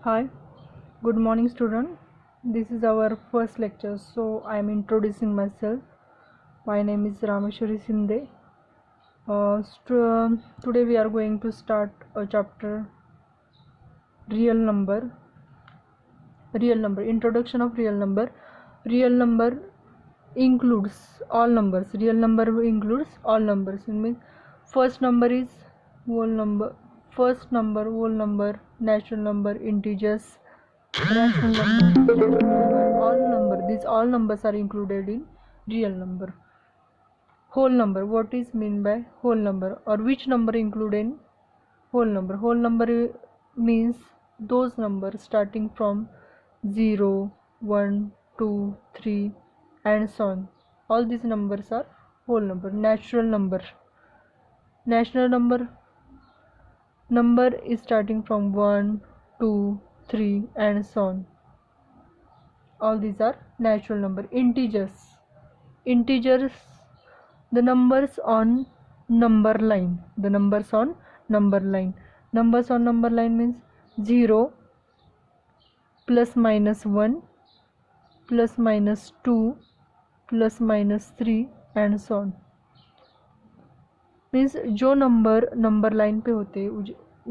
Hi, good morning student. This is our first lecture, so I am introducing myself. My name is Rameshwari Sinde. Today we are going to start a chapter real number. Introduction of real number. Real number includes all numbers. Real number includes all numbers. It means first number is whole number, whole number, natural number, integers, rational number, all number. These all numbers are included in real number. Whole number. What is mean by whole number, or which number included in whole number? Whole number means those numbers starting from 0, 1, 2, 3 and so on. All these numbers are whole number. Natural number. Natural number is starting from 1, 2, 3 and so on. All these are natural number. Integers, the numbers on number line. Numbers on number line means 0 plus minus 1 plus minus 2 plus minus 3 and so on. Means जो number line पे होते हैं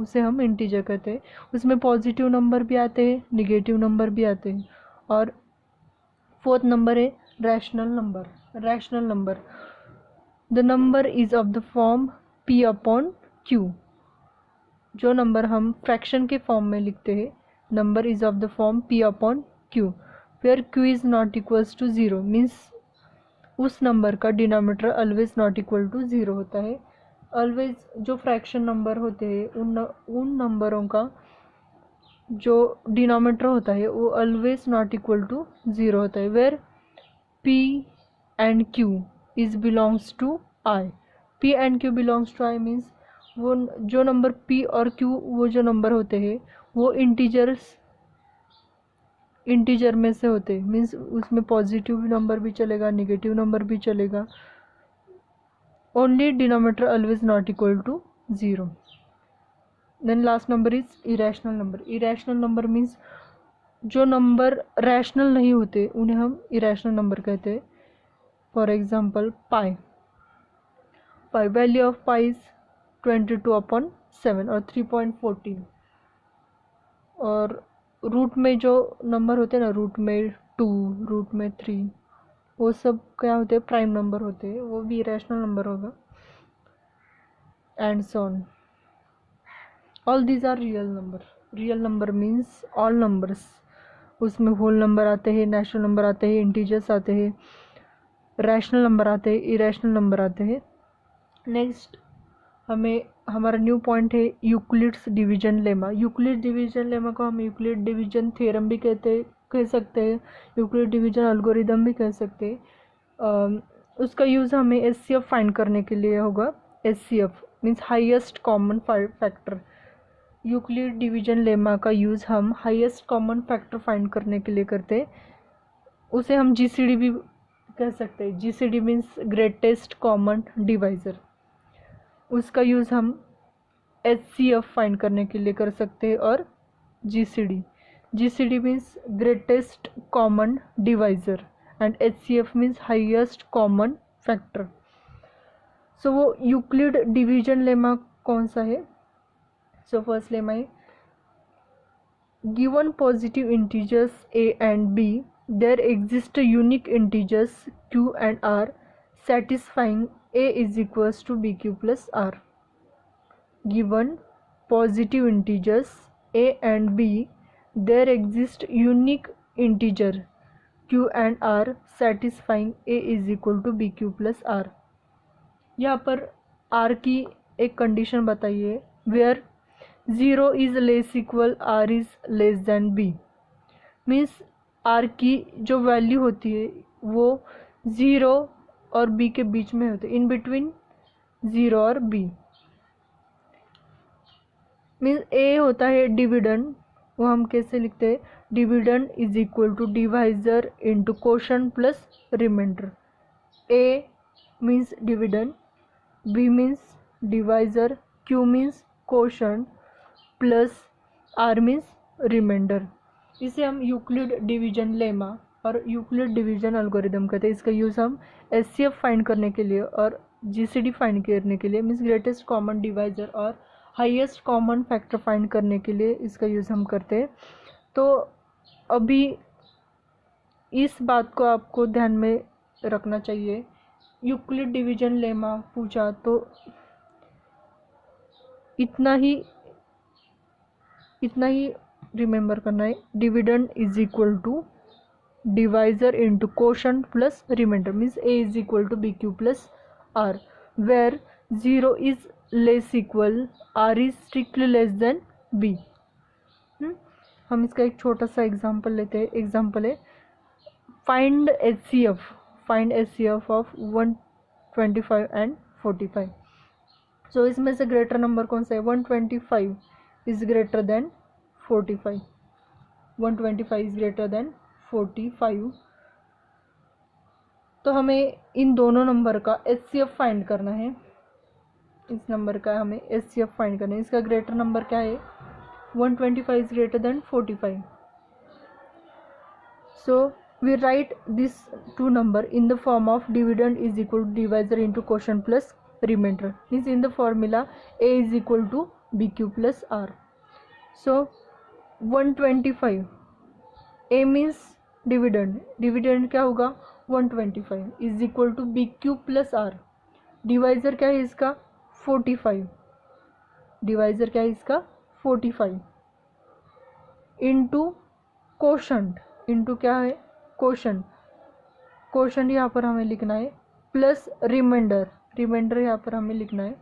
उसे हम integer कहते हैं. उसमें positive number भी आते हैं, निगेटिव नंबर भी आते हैं. और फोर्थ नंबर है rational number. The number is of the form p upon q. जो नंबर हम फ्रैक्शन के फॉर्म में लिखते हैं, number is of the form p upon q, where q is not equals to 0. Means उस number का denominator always not equal to 0 होता है. ऑलवेज जो फ्रैक्शन नंबर होते हैं उन नंबरों का जो डिनोमिनेटर होता है वो ऑलवेज नॉट इक्वल टू 0 होता है. Where p and q is belongs to i. p and q belongs to i means वो जो नंबर p और q वो जो नंबर होते हैं वो इंटीजर में से होते हैं. मीन्स उसमें पॉजिटिव नंबर भी चलेगा, नेगेटिव नंबर भी चलेगा. Only denominator always not equal to 0. Then last number is irrational number means जो नंबर रैशनल नहीं होते उन्हें हम इरेशनल नंबर कहते हैं. For example pi. Value of pi is 22/7 और 3.14. और रूट में जो नंबर होते हैं ना, रूट में 2, रूट में 3, वो सब क्या होते हैं? प्राइम नंबर होते हैं. वो भी रैशनल नंबर होगा. And so on. All these are real number means all numbers. उसमें होल नंबर आते हैं, नेचुरल नंबर आते हैं, इंटीजर्स आते हैं, रैशनल नंबर आते हैं, इरेशनल नंबर आते हैं. नेक्स्ट हमारा न्यू पॉइंट है Euclid's division lemma. Euclid division lemma को हम यूक्लिड डिवीजन थ्योरम भी कह सकते हैं, यूक्लिड डिवीजन एल्गोरिदम भी कह सकते हैं. उसका यूज़ हमें एचसीएफ फाइंड करने के लिए होगा. HCF means highest common factor. Euclid division lemma का यूज़ हम हाईएस्ट कॉमन फैक्टर फाइंड करने के लिए करते हैं. उसे हम जीसीडी भी कह सकते हैं. GCD means greatest common divisor. उसका यूज़ हम एचसीएफ फाइंड करने के लिए कर सकते हैं. और GCD means greatest common divisor and HCF means highest common factor. So वो यूक्लिड डिवीजन लेमा कौन सा है? सो फर्स्ट लेमा है given positive integers a and b, there exist unique integers q and r satisfying a is equals to bq plus r. Given positive integers a and b, there exist unique integer q and r satisfying a is equal to bq plus r. यहाँ पर r की एक condition बताइए. Where 0 is less equal r is less than b. Means r की जो value होती है वो 0 और b के बीच में होते, इन बिटवीन 0 और b. मीन्स a होता है डिविडेंड. वो हम कैसे लिखते हैं? Dividend is equal to divisor into quotient plus remainder. a means dividend, b means divisor, q means quotient, plus r means remainder. इसे हम यूक्लिड डिवीजन लेमा और यूक्लिड डिवीजन एल्गोरिदम कहते हैं। इसका यूज़ हम एचसीएफ फाइंड करने के लिए और जीसीडी फाइंड करने के लिए, मीन्स ग्रेटेस्ट कॉमन डिवाइजर और हाईएस्ट कॉमन फैक्टर फाइंड करने के लिए इसका यूज़ हम करते हैं। तो अभी इस बात को आपको ध्यान में रखना चाहिए, यूक्लिड डिवीजन लेमा पूछा तो इतना ही रिमेंबर करना है, dividend is equal to divisor into quotient plus remainder, means A is equal to B Q plus R, where 0 is less equal, R is strictly less than B. हम इसका एक छोटा सा एग्जांपल लेते हैं। एग्जांपल है फाइंड एचसीएफ ऑफ 125 एंड 45। सो इसमें से ग्रेटर नंबर कौन सा है? 125 is greater then 45, 125 is greater then 45। तो हमें इन दोनों नंबर का एचसीएफ फाइंड करना है। इस नंबर का हमें एचसीएफ फाइंड करना है। इसका ग्रेटर नंबर क्या है? 125 is greater then 45। So we write these two number in the form of dividend is equal to divisor into quotient plus remainder, means in the formula a is equal to bq plus r. So 125, a means dividend क्या होगा? 125 is equal to bq plus r, divisor क्या है इसका? 45, divisor क्या है इसका? 45 into quotient, into क्या है? क्वेश्चन यहाँ पर हमें लिखना है, प्लस रिमाइंडर यहाँ पर हमें लिखना है।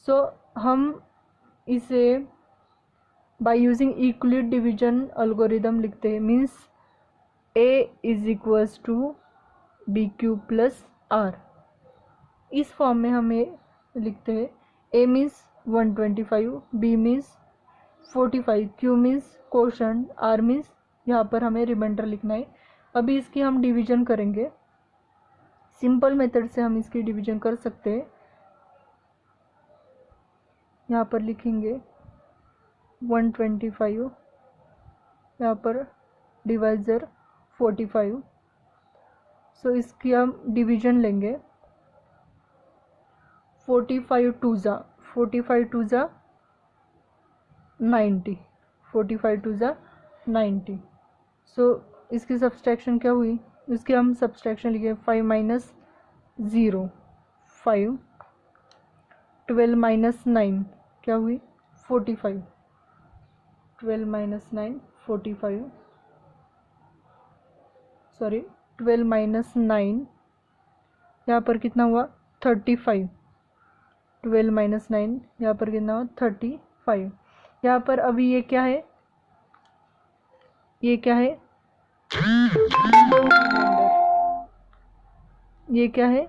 सो हम इसे by using Euclid division algorithm लिखते हैं, means A is equals to B Q plus R. इस फॉर्म में हमें लिखते हैं, A means 125, B means 45, Q means question, R means यहाँ पर हमें रिमाइंडर लिखना है। अभी इसकी हम डिवीजन करेंगे। सिंपल मेथड से हम इसकी डिवीजन कर सकते हैं। यहाँ पर लिखेंगे 125, यहाँ पर डिवाइजर 45। सो इसकी हम डिवीजन लेंगे। 45 टू ज़ा 90, 45 टू ज़ा 90। सो इसकी सब्सट्रैक्शन क्या हुई? इसकी हम सब्सट्रैक्शन लिखे 5 माइनस 0 5, 12 माइनस 9 क्या हुई? 45, 12 माइनस 9 45, सॉरी 12 माइनस 9 यहाँ पर कितना हुआ? 35, 12 माइनस 9 यहाँ पर कितना हुआ? 35। यहाँ पर अभी ये क्या है? ये क्या है? ये क्या है?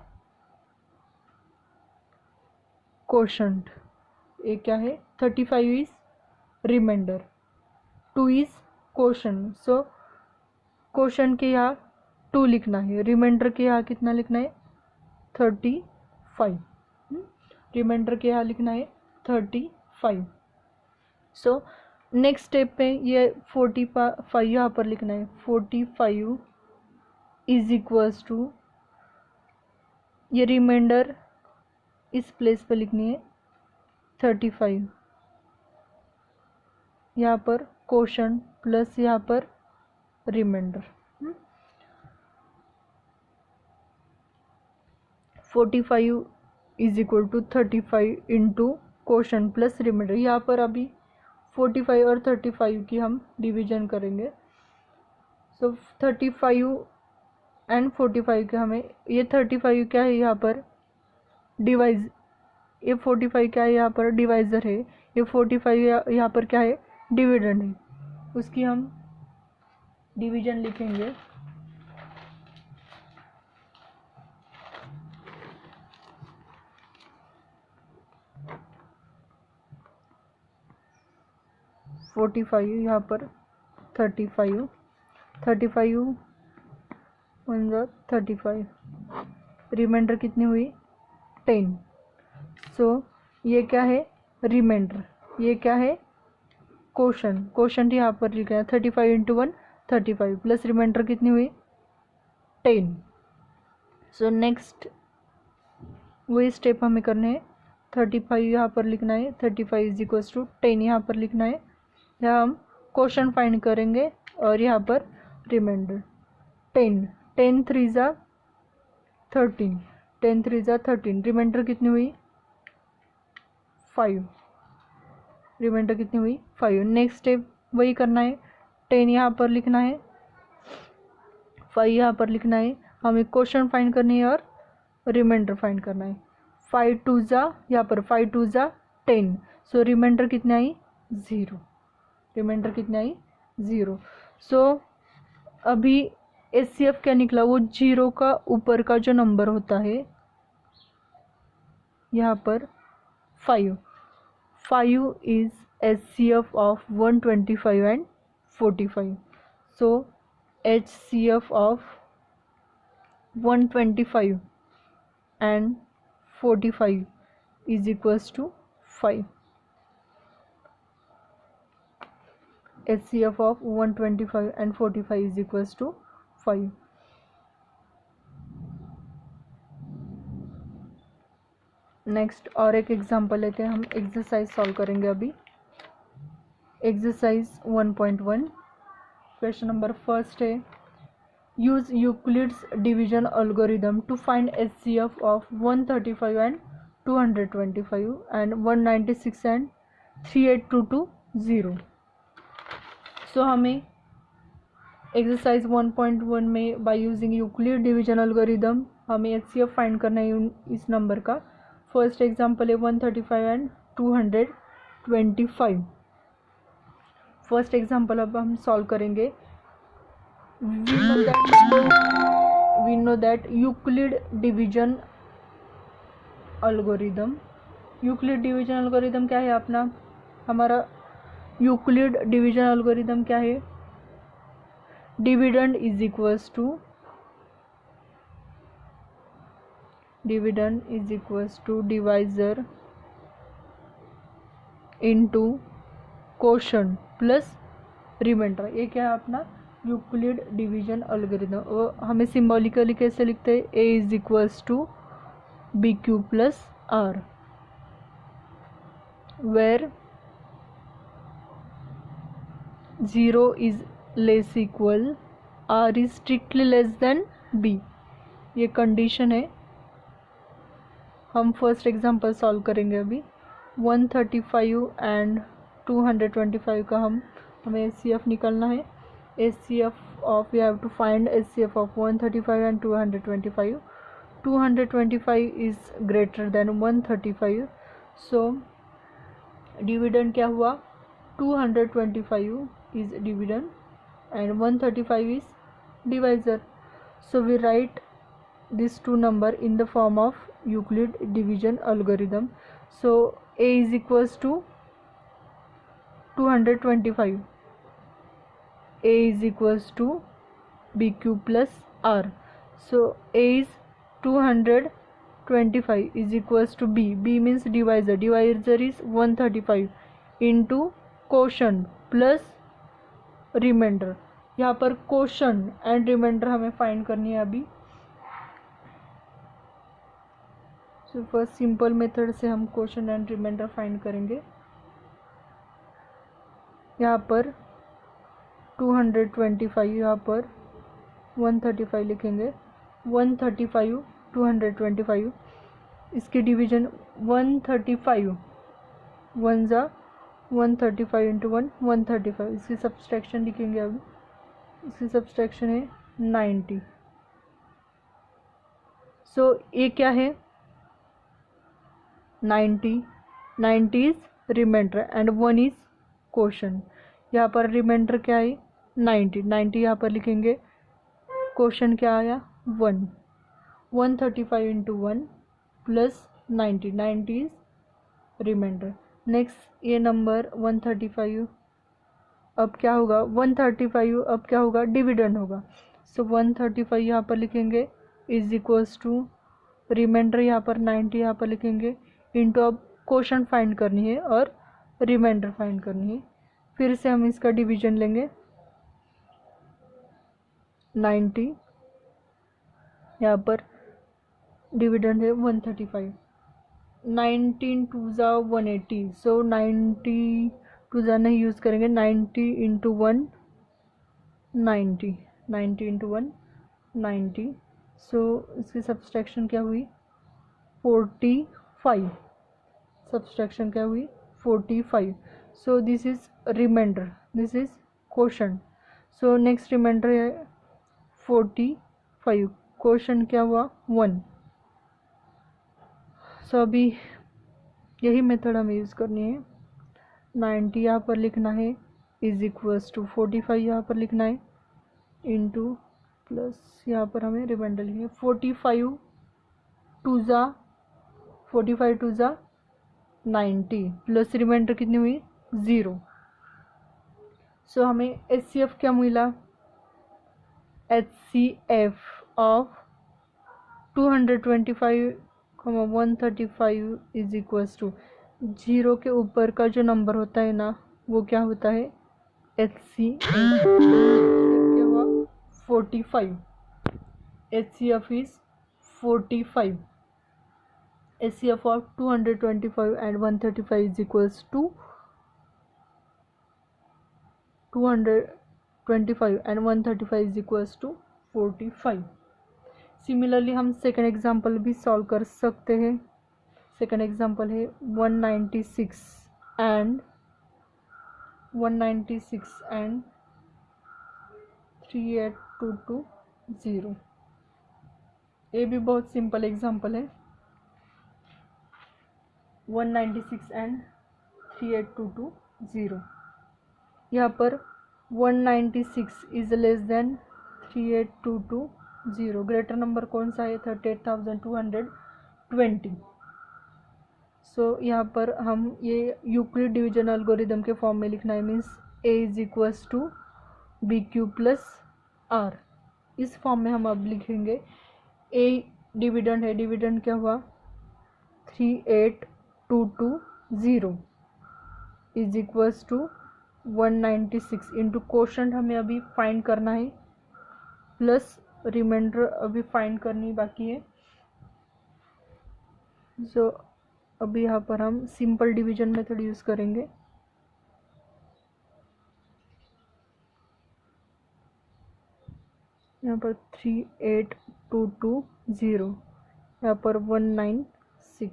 क्वोशंट। ये क्या है? 35 is remainder, 2 is quotient. So quotient के यहाँ 2 लिखना है, रिमाइंडर के यहाँ कितना लिखना है? 35। रिमाइंडर के यहाँ लिखना है 35। सो नेक्स्ट स्टेप पे ये 45 यहाँ पर लिखना है। 45 इज इक्वल्स टू, ये रिमाइंडर इस प्लेस पर लिखनी है 35, यहाँ पर क्वोशंट प्लस यहाँ पर remainder. 45 is equal to 35 into quotient plus remainder. यहाँ पर अभी 45 और 35 की हम डिवीजन करेंगे। सो 35 एंड 45 के हमें, ये 35 क्या है यहाँ पर? ये 45 क्या है यहाँ पर? डिवाइज़र है। ये 45 यहाँ पर क्या है? डिविडेंड है। उसकी हम डिवीजन लिखेंगे। यहाँ पर 35 35, रिमाइंडर कितनी हुई? 10। सो ये क्या है? रिमाइंडर। ये क्या है? क्वेश्चन यहाँ पर लिखा है 35 इंटू 1 35 प्लस रिमाइंडर कितनी हुई 10। सो नेक्स्ट वही स्टेप हमें करने हैं, 35 यहाँ पर लिखना है, 35 इज इक्वल्स टू 10 यहाँ पर लिखना है। यहाँ हम क्वेश्चन फाइंड करेंगे और यहाँ पर रिमाइंडर 10 10 3 ज़ा 13 10 3 ज़ा 13 रिमाइंडर कितनी हुई 5 रिमाइंडर कितनी हुई 5। नेक्स्ट स्टेप वही करना है, 10 यहाँ पर लिखना है, 5 यहाँ पर लिखना है, हमें क्वेश्चन फाइंड करनी है और रिमाइंडर फाइंड करना है। 5 2 ज़ा यहाँ पर 5 2 ज़ा 10, सो रिमाइंडर कितनी आई 0, रिमाइंडर कितनी आई 0। सो अभी HCF क्या निकला, वो 0 का ऊपर का जो नंबर होता है यहाँ पर 5 is HCF of 125 and 45. So HCF of 125 and 45 is equals to 5. HCF of 125 and 45 is equals to 5. Next और एक एग्जांपल लेते हैं, हम एक्सरसाइज सॉल्व करेंगे अभी। एक्सरसाइज 1.1 क्वेश्चन नंबर फर्स्ट है, use Euclid's division algorithm to find HCF of 135 and 225 and 196 and 38220। So हमें exercise 1.1 में by using Euclid division algorithm हमें HCF फाइंड करना है इस नंबर का। फर्स्ट एग्जांपल है 135 एंड 225। फर्स्ट एग्जांपल अब हम सॉल्व करेंगे। We know that Euclid division algorithm, Euclid division algorithm क्या है अपना, हमारा यूक्लिड डिवीजन एल्गोरिदम क्या है, dividend is equals to dividend is equals to divisor into quotient plus remainder. ये क्या है अपना यूक्लिड डिवीजन एल्गोरिदम। और हमें सिंबॉलिकली कैसे लिखते हैं, A is equals to B Q plus R, where 0 is less equal R is strictly less than B, ये कंडीशन है। हम फर्स्ट एग्जांपल सॉल्व करेंगे अभी। 135 एंड 225 का हमें HCF निकालना है। HCF of we have to find HCF of 135 and 225। 225 is greater than 135, so dividend क्या हुआ 225 is dividend and 135 is divisor. So we write these two number in the form of Euclid division algorithm. So A is equals to 225, A is equals to BQ plus R. So A is 225 is equals to B, B means divisor, divisor is 135 into quotient plus reminder. यहाँ पर quotient and reminder हमें find करनी है अभी। So first simple method से हम quotient and remainder find करेंगे। यहाँ पर 225, यहाँ पर 135 लिखेंगे। 135 225, इसके डिवीजन 135 1 ज़ा 135 इंटू 1 135, इसकी सब्सट्रैक्शन लिखेंगे अभी। इसकी सब्सट्रैक्शन है 90। सो ये क्या है 90 is remainder and 1 is quotient. यहाँ पर रिमाइंडर क्या है 90 यहाँ पर लिखेंगे। क्वोशंट क्या आया 1, 135 into 1 plus 90 is remainder. Next ये नंबर 135 अब क्या होगा 135 अब क्या होगा डिविडेंड होगा। सो 135 यहाँ पर लिखेंगे इज इक्वल्स टू रिमाइंडर यहाँ पर 90 यहाँ पर लिखेंगे इंटू अब क्वोशंट फाइंड करनी है और रिमाइंडर फाइंड करनी है। फिर से हम इसका डिवीजन लेंगे 90, यहाँ पर डिविडेंड है 135, 19 टू ज़ा 180, सो 90 टू ज़ा नहीं यूज़ करेंगे, 90 इंटू 1 90, 90 इंटू 1 90, सो इसकी सब्सट्रैक्शन क्या हुई 45, सब्सट्रैक्शन क्या हुई 45, so this is remainder, this is quotient, so next remainder है 45, क्वोशंट क्या हुआ 1, सो अभी यही मेथड हमें यूज़ करनी है, 90 यहाँ पर लिखना है इज इक्वल्स टू 45 यहाँ पर लिखना है इंटू प्लस यहाँ पर हमें रिमाइंडर लिखना है 45 टू ज़ा 90 प्लस रिमाइंडर कितनी हुई 0, सो हमें HCF क्या मिला, HCF of 225, 135 is equals to 0 के ऊपर का जो नंबर होता है ना वो क्या होता है HCF, क्या हुआ 45, HCF is 45, HCF of 225 and 135 is equals to 225 and 135 is equals to 45. Similarly हम सेकेंड एग्जाम्पल भी सॉल्व कर सकते हैं, सेकेंड एग्जाम्पल है 196 and 38220, ये भी बहुत सिंपल एग्जाम्पल है, 196 एंड 38220, यहाँ पर 196 is less than 38220, greater number कौन सा है 38,220, सो यहाँ पर हम ये यूक्लिड डिवीजन एल्गोरिदम के फॉर्म में लिखना है, means a is equals to B Q plus R, इस फॉर्म में हम अब लिखेंगे, a डिविडेंड है, डिविडेंड क्या हुआ 38,220 is equals to 196 into quotient हमें अभी फाइंड करना है प्लस रिमाइंडर अभी फाइंड करनी बाकी है, सो अभी यहाँ पर हम सिंपल डिवीजन मेथड यूज़ करेंगे, यहाँ पर 38,220, यहाँ पर 196,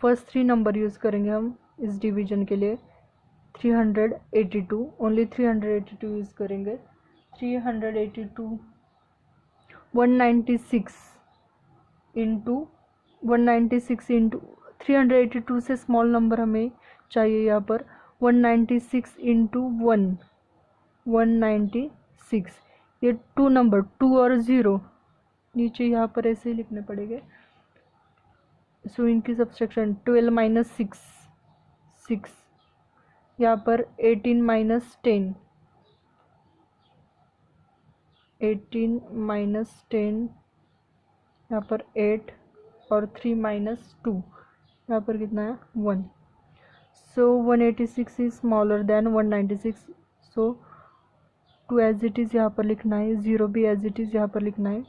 फर्स्ट 3 नंबर यूज़ करेंगे हम इस डिवीजन के लिए, 382, ओनली 382 यूज़ करेंगे, 382 196 इंटू 196 इंटू 382 से स्मॉल नंबर हमें चाहिए, यहाँ पर 196 इंटू 196, ये 2 नंबर 2 और 0 नीचे यहाँ पर ऐसे ही लिखने पड़ेंगे, सो इनकी सब्सट्रैक्शन 12 माइनस 6, यहाँ पर 18 माइनस 10, 18 माइनस 10, यहाँ पर 8 और 3 माइनस 2, यहाँ पर कितना है 1, सो 186 इज smaller than 196, so 2 as it is यहाँ पर लिखना है, 0 भी एज इट इज़ यहाँ पर लिखना है,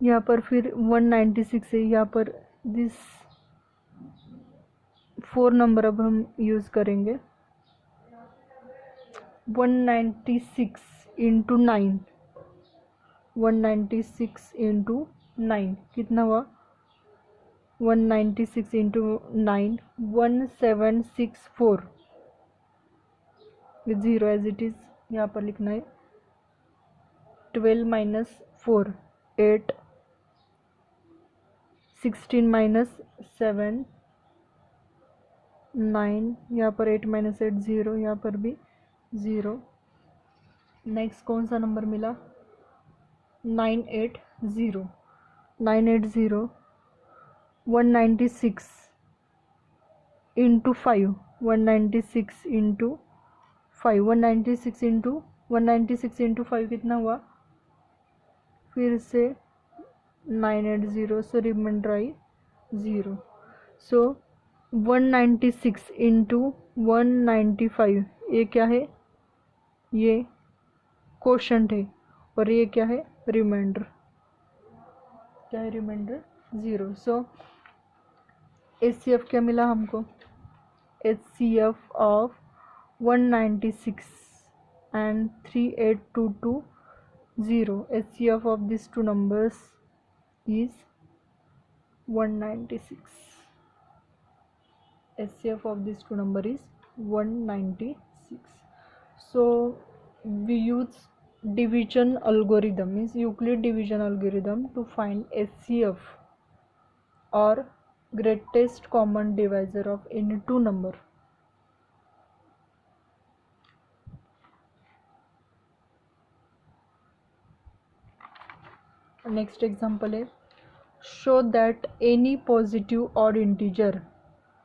यहाँ पर फिर 196 है, यहाँ पर दिस 4 नंबर अब हम यूज़ करेंगे, 196 इंटू 9, 196 इंटू 9 कितना हुआ 196 इंटू 9 1764, 0 एज इट इज़ यहाँ पर लिखना है, 12 माइनस 4 8, 16 माइनस 7 9, यहाँ पर 8 माइनस 8 0, यहाँ पर भी 0, नेक्स्ट कौन सा नंबर मिला 980, 980 196 इंटू 5, 196 इंटू 5, 196 इंटू 5 कितना हुआ, फिर से 980, so remainder I 0. So 196 into 195, ये क्या है, ये क्वोशंट है, और ये क्या है, रिमाइंडर, क्या है रिमाइंडर 0. सो HCF क्या मिला हमको, HCF of 196 and 38220, HCF of these two numbers is 196. HCF of these two number is 196. So we use division algorithm, means Euclid division algorithm, to find HCF or greatest common divisor of any two number. Next example है, show that any positive odd integer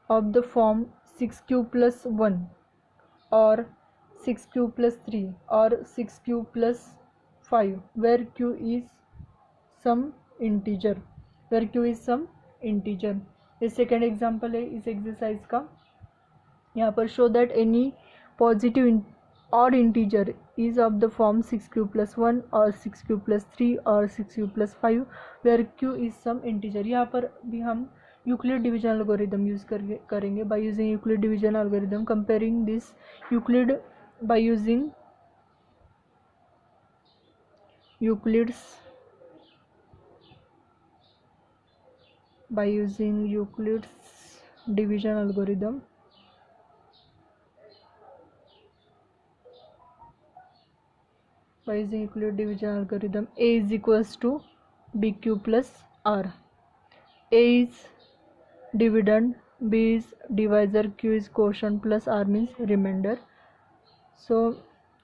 of the form 6q plus 1 or 6q plus 3 or 6q plus 5 where q is some integer, where q is some integer. ये second example है इस exercise का. यहाँ पर show that any positive odd integer is of the form 6q plus 1 or 6q plus 3 or 6q plus 5 where q is some integer. यहाँ पर भी हम यूक्लिड डिवीजन एल्गोरिदम यूज करेंगे. By using Euclid division algorithm, comparing this Euclid by using Euclid's division algorithm, by using Euclid division algorithm, A is equals to BQ plus R. A is dividend, B is divisor, Q is quotient plus R means remainder. So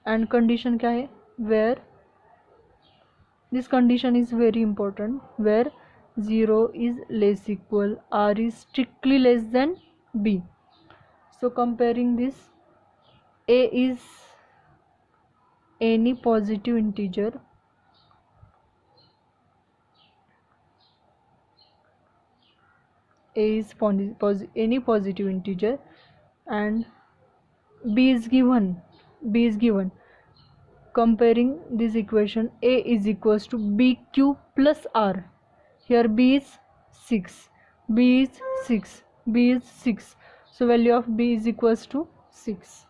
and condition क्या है, where this condition is very important, where 0 is less equal, R is strictly less than B. So comparing this, A is any positive integer any positive integer and b is given. Comparing this equation, A is equals to BQ plus R. Here B is 6, B is 6, B is 6, so value of B is equals to 6.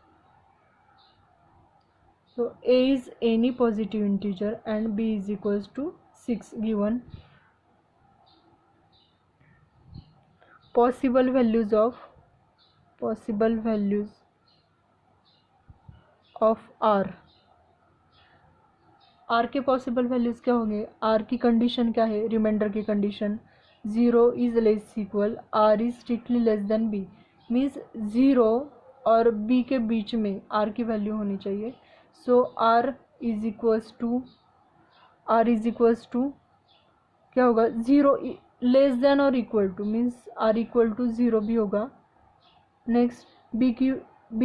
So A is any positive integer and B is equals to 6 given. Possible values of R. R के possible values क्या होंगे, R की condition क्या है, reminder की condition 0 is less equal, R is strictly less than B, means 0 और B के बीच में R की वैल्यू होनी चाहिए. So R is equals to क्या होगा, 0 लेस देन और equal to, means R equal to 0 भी होगा. Next B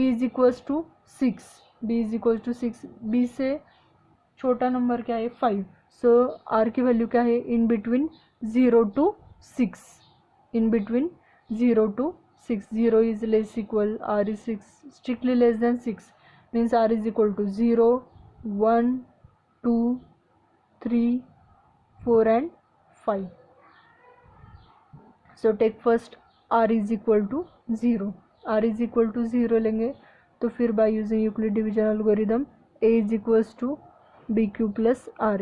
is equals to 6, B से छोटा नंबर क्या है 5. सो R की वैल्यू क्या है, in between 0 to 6, 0 is less equal, R is 6 strictly less than 6, means R is equal to 0, 1, 2, 3, 4 and 5. So take first R is equal to 0. R is equal to 0 लेंगे तो फिर by using Euclid division algorithm A is equals to BQ plus R.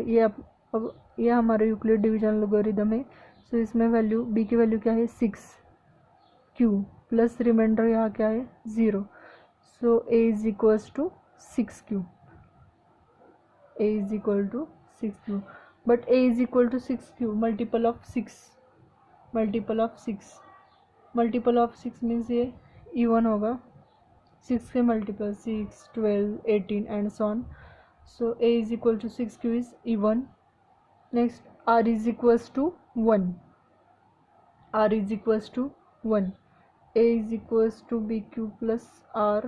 ये हमारा Euclid division algorithm है. सो इसमें value B की value क्या है 6Q प्लस रिमाइंडर यहाँ क्या है 0. So A is equals to 6Q. But A is equal to 6Q multiple of 6 means ये इवन होगा, 6 के multiple 6, 12, 18 and so on. So A is equal to 6Q is even. Next R is equals to 1. A is equals to BQ plus R.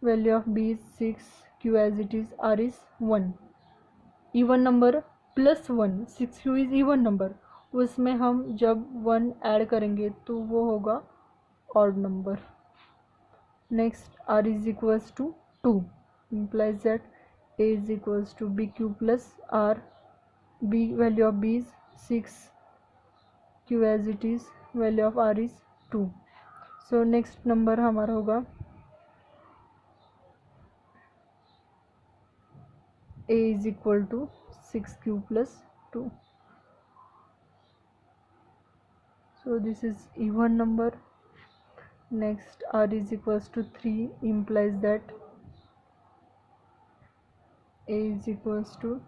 Value of B is 6, Q as it is, R is 1. Even number plus one, 6q is even number, उसमें हम जब 1 add करेंगे तो वो होगा odd number. Next r is equals to 2 implies that a is equals to bq plus r. b value of b is 6, q as it is, value of r is 2. so next number हमारा होगा a is equal to 6q plus 2. so this is even number. next r is equals to 3 implies that a is equals to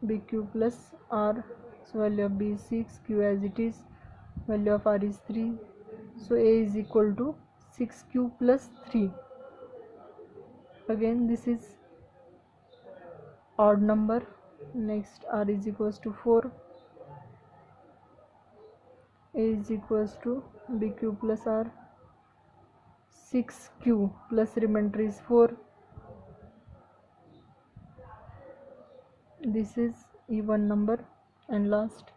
bq plus r. so value of b is 6, q as it is, value of r is 3. so a is equal to 6q plus 3. again this is odd number. next r is equals to 4, a is equals to bq plus r, 6q plus remainder is 4. this is even number. and last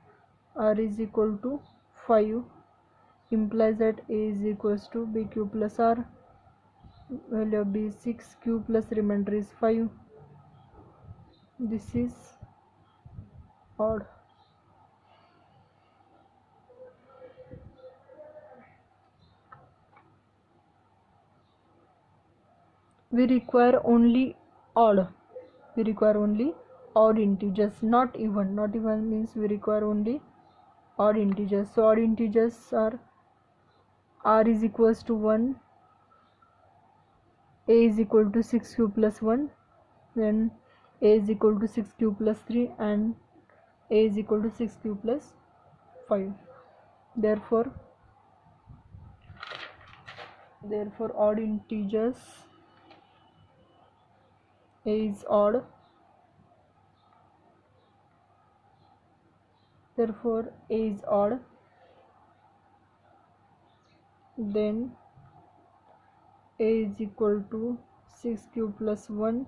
r is equal to 5 implies that a is equals to bq plus r, value of b is 6, q plus remainder is 5. this is odd. we require only odd we require only odd integers, not even. not even means we require only odd integers. so odd integers are r is equals to 1, a is equal to 6q plus 1, then a is equal to 6q plus 3, and a is equal to 6q plus 5. therefore odd integers, a is odd, therefore a is odd. then a is equal to 6q plus 1,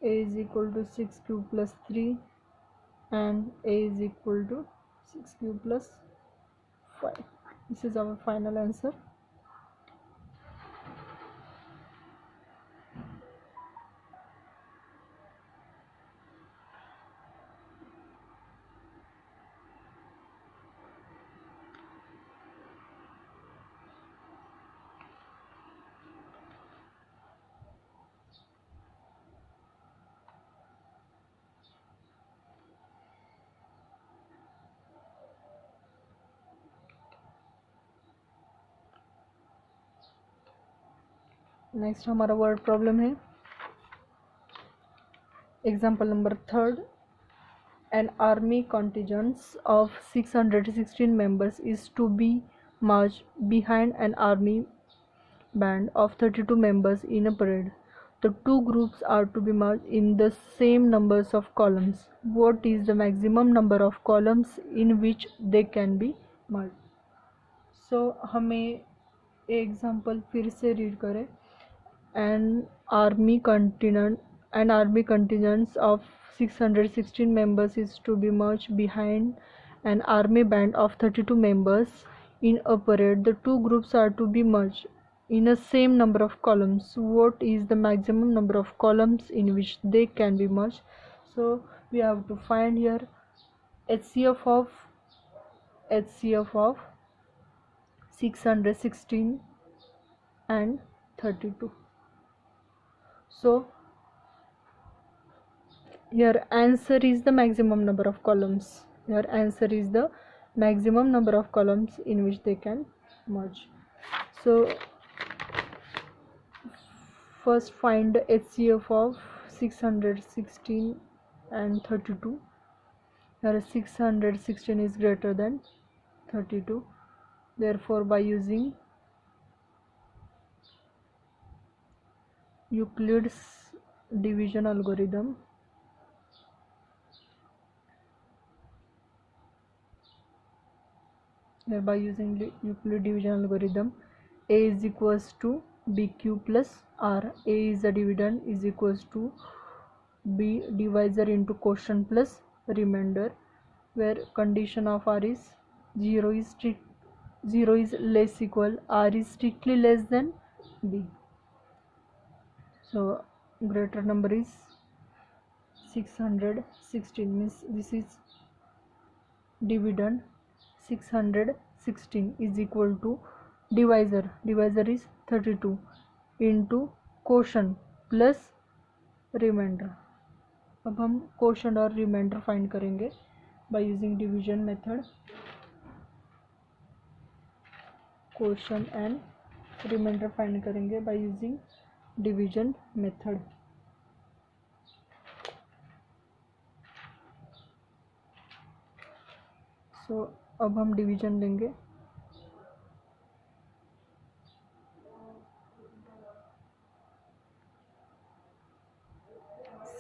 a is equal to 6q plus 3, and a is equal to 6q plus 5. this is our final answer. Next हमारा word problem है example number 3. an army contingent of 616 members is to be marched behind an army band of 32 members in a parade. The two groups are to be marched in the same numbers of columns. What is the maximum number of columns in which they can be marched? so हमें example फिर से read करें. an army contingent of 616 members is to be marched behind an army band of 32 members in a parade. The two groups are to be merged in a same number of columns. What is the maximum number of columns in which they can be merged? so we have to find here HCF of 616 and 32. so your answer is the maximum number of columns. Your answer is the maximum number of columns in which they can merge. so first find the HCF of 616 and 32. Here 616 is greater than 32. therefore by using Euclid's division algorithm, by using the Euclid division algorithm, a is equals to bq plus r. a is a dividend is equals to b divisor into quotient plus remainder, where condition of R is 0 is less equal, R is strictly less than B. So greater number is 616, means this is dividend. 616 is equal to divisor is 32 into quotient plus remainder. अब हम quotient और remainder find करेंगे by using division method. Quotient and remainder find करेंगे by using division method. So अब हम division लेंगे.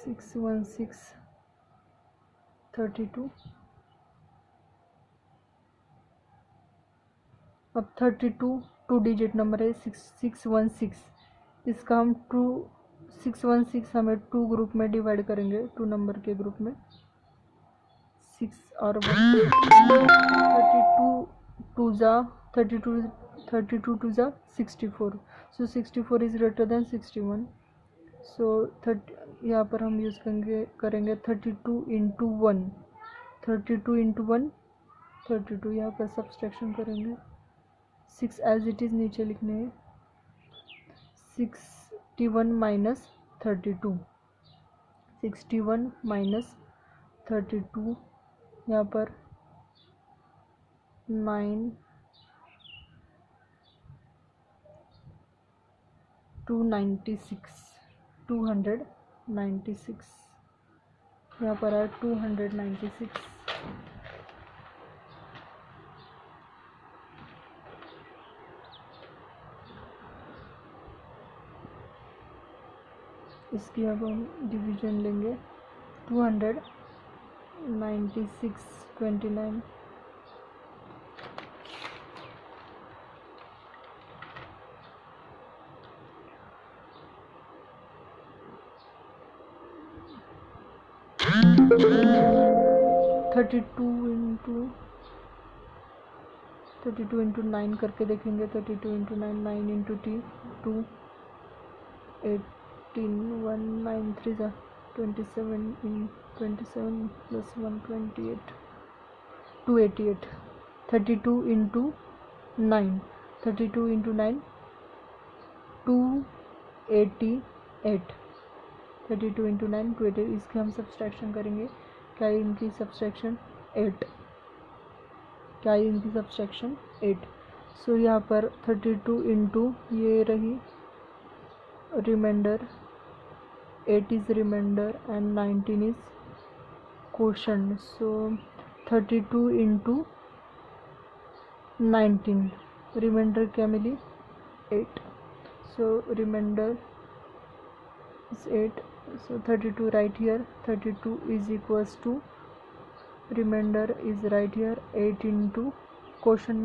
Six 32. अब 32 two digit number है. 616 इसका हम 616 हमें 2 ग्रुप में डिवाइड करेंगे, 2 नंबर के ग्रुप में. 6 और 1 32 टू ज़ा 64. सो 64 इज ग्रेटर देन 61. सो 30 यहाँ पर हम यूज़ करेंगे 32 इंटू 1. 32 इंटू 1 32. यहाँ पर सब्सट्रैक्शन करेंगे. 6 एज इट इज़ नीचे लिखने हैं. 61 माइनस 32. 61 माइनस 32. यहाँ पर 296. यहाँ पर है 296. इसकी अब हम डिवीजन लेंगे. 296 29. थर्टी टू इंटू 9 करके देखेंगे. 32 इंटू 9 9 इंटू 2 18 1 9 3 जा 27 in 27 plus 1 28 288. 32 into 9 32 into 9 288. 32 into 9 288. इसके हम सब्सट्रैक्शन करेंगे. क्या है इनकी सब्सट्रैक्शन 8. क्या है इनकी सब्सट्रैक्शन 8. सो यहाँ पर 32 इंटू ये रही remainder. 8 is remainder and 19 is quotient. So 32 into 19 remainder क्या मिली 8. So remainder is 8. So 32 right here. 32 is equals to remainder is right here 8 into quotient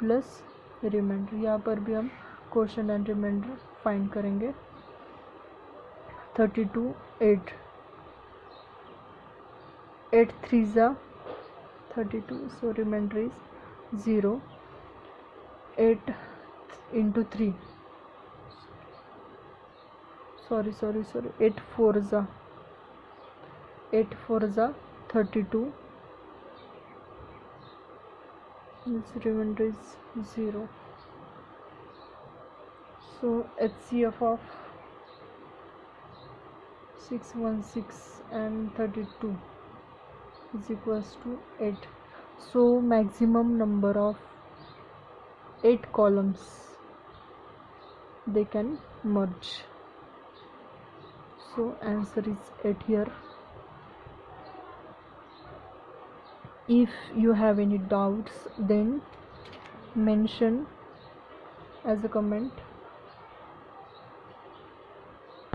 plus remainder. यहाँ पर भी हम quotient and remainder फाइंड करेंगे. 32 8 3 जा 32. So remainder is 0. 8 into 3 sorry 8 4 जा 32. This remainder is 0. So HCF of 616 and 32 is equals to 8. So maximum number of 8 columns they can merge. So answer is 8 here. If you have any doubts, then mention as a comment.